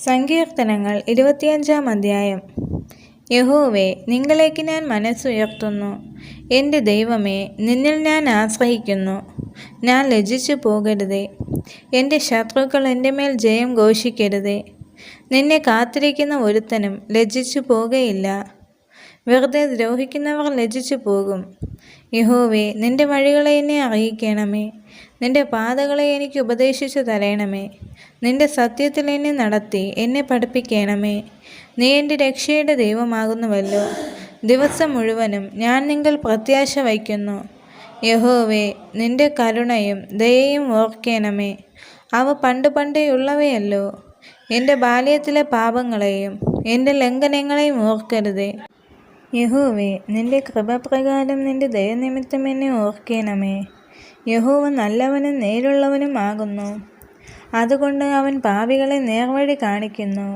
സങ്കീർത്തനങ്ങൾ 25-ാം അധ്യായം. യഹോവേ, നിങ്കലേക്ക് ഞാൻ മനസ്സുയർത്തുന്നു. എൻ്റെ ദൈവമേ, നിന്നിൽ ഞാൻ ആശ്രയിക്കുന്നു. ഞാൻ ലജ്ജിച്ചു പോകരുതേ. എൻ്റെ ശത്രുക്കൾ എൻ്റെ മേൽ ജയം ഘോഷിക്കരുതേ. നിന്നെ കാത്തിരിക്കുന്ന ഒരുത്തനും ലജ്ജിച്ചു പോകുകയില്ല. വെറുതെ ദ്രോഹിക്കുന്നവർ ലജ്ജിച്ചു പോകും. യഹോവേ, നിൻ്റെ വഴികളെ എന്നെ അറിയിക്കണമേ. നിൻ്റെ പാതകളെ എനിക്ക് ഉപദേശിച്ചു തരണമേ. നിൻ്റെ സത്യത്തിൽ എന്നെ നടത്തി എന്നെ പഠിപ്പിക്കണമേ. നീ എൻ്റെ രക്ഷയുടെ ദൈവമാകുന്നുവല്ലോ. ദിവസം മുഴുവനും ഞാൻ നിങ്കൽ പ്രത്യാശ വയ്ക്കുന്നു. യഹോവേ, നിൻ്റെ കരുണയും ദയയും ഓർക്കണമേ. അവ പണ്ടേ ഉള്ളവയല്ലോ. എൻ്റെ ബാല്യത്തിലെ പാപങ്ങളെയും എൻ്റെ ലംഘനങ്ങളെയും ഓർക്കരുതേ. യഹോവേ, നിൻ്റെ കൃപപ്രകാരം നിൻ്റെ ദയനിമിത്തം എന്നെ ഓർക്കണമേ. യഹോവ നല്ലവനും നേരുള്ളവനും ആകുന്നു. അതുകൊണ്ട് അവൻ പാപികളെ നേർവഴി കാണിക്കുന്നു.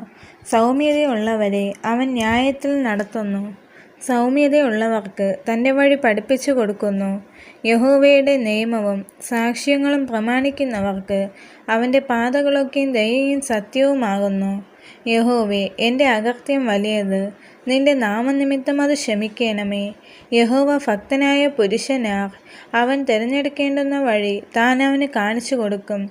സൗമ്യതയുള്ളവരെ അവൻ ന്യായത്തിൽ നടത്തുന്നു. സൗമ്യതയുള്ളവർക്ക് തൻ്റെ വഴി പഠിപ്പിച്ചു കൊടുക്കുന്നു. യഹോവയുടെ നിയമവും സാക്ഷ്യങ്ങളും പ്രമാണിക്കുന്നവർക്ക് അവൻ്റെ പാതകളൊക്കെയും ദയയും സത്യവുമാകുന്നു. യഹോവേ, എൻ്റെ അകൃത്യം വലിയത്. നിന്റെ നാമനിമിത്തം അത് ക്ഷമിക്കണമേ. യഹോവ ഭക്തനായ പുരുഷനാർ. അവൻ തിരഞ്ഞെടുക്കേണ്ടുന്ന വഴി താൻ അവന് കാണിച്ചു കൊടുക്കും.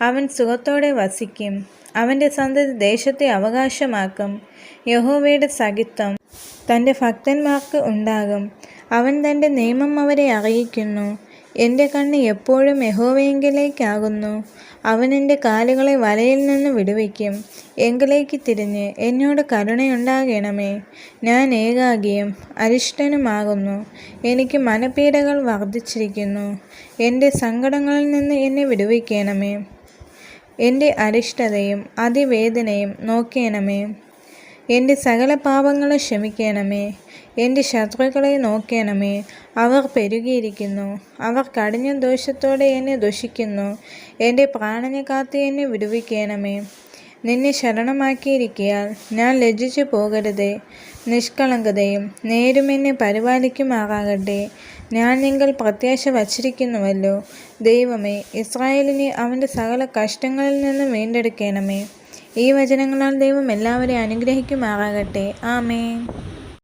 അവൻ സുഖത്തോടെ വസിക്കും. അവൻ്റെ സന്തതി ദേശത്തെ അവകാശമാക്കും. യഹോവയുടെ സഖിത്വം തൻ്റെ ഭക്തന്മാർക്ക് ഉണ്ടാകും. അവൻ തൻ്റെ നിയമം അവരെ അറിയിക്കുന്നു. എൻ്റെ കണ്ണ് എപ്പോഴും യഹോവയെങ്കിലേക്കാകുന്നു. അവൻ എൻ്റെ കാലുകളെ വലയിൽ നിന്ന് വിടുവിക്കും. എങ്കിലേക്ക് തിരിഞ്ഞ് എന്നോട് കരുണയുണ്ടാകണമേ. ഞാൻ ഏകാകിയും അരിഷ്ടനുമാകുന്നു. എനിക്ക് മനപീഡകൾ വർദ്ധിച്ചിരിക്കുന്നു. എൻ്റെ സങ്കടങ്ങളിൽ നിന്ന് എന്നെ വിടുവിക്കണമേ. എൻ്റെ അരിഷ്ടതയും അതിവേദനയും നോക്കണമേ. എൻ്റെ സകല പാപങ്ങളും ക്ഷമിക്കണമേ. എൻ്റെ ശത്രുക്കളെ നോക്കണമേ. അവർ പെരുകിയിരിക്കുന്നു. അവർ കഠിന ദോഷത്തോടെ എന്നെ ദുഷിക്കുന്നു. എൻ്റെ പ്രാണനെ കാത്ത് എന്നെ വിടുവിക്കണമേ. നിന്നെ ശരണമാക്കിയിരിക്കയാൽ ഞാൻ ലജ്ജിച്ചു പോകരുതേ. നിഷ്കളങ്കതയും നേരും എന്നെ പരിപാലിക്കുമാറാകട്ടെ. ഞാൻ നിങ്കൽ പ്രത്യാശ വച്ചിരിക്കുന്നുവല്ലോ. ദൈവമേ, ഇസ്രായേലിനെ അവൻ്റെ സകല കഷ്ടങ്ങളിൽ നിന്ന് വീണ്ടെടുക്കണമേ. ഈ വചനങ്ങളാൽ ദൈവം എല്ലാവരെയും അനുഗ്രഹിക്കുമാറാകട്ടെ. ആമേൻ.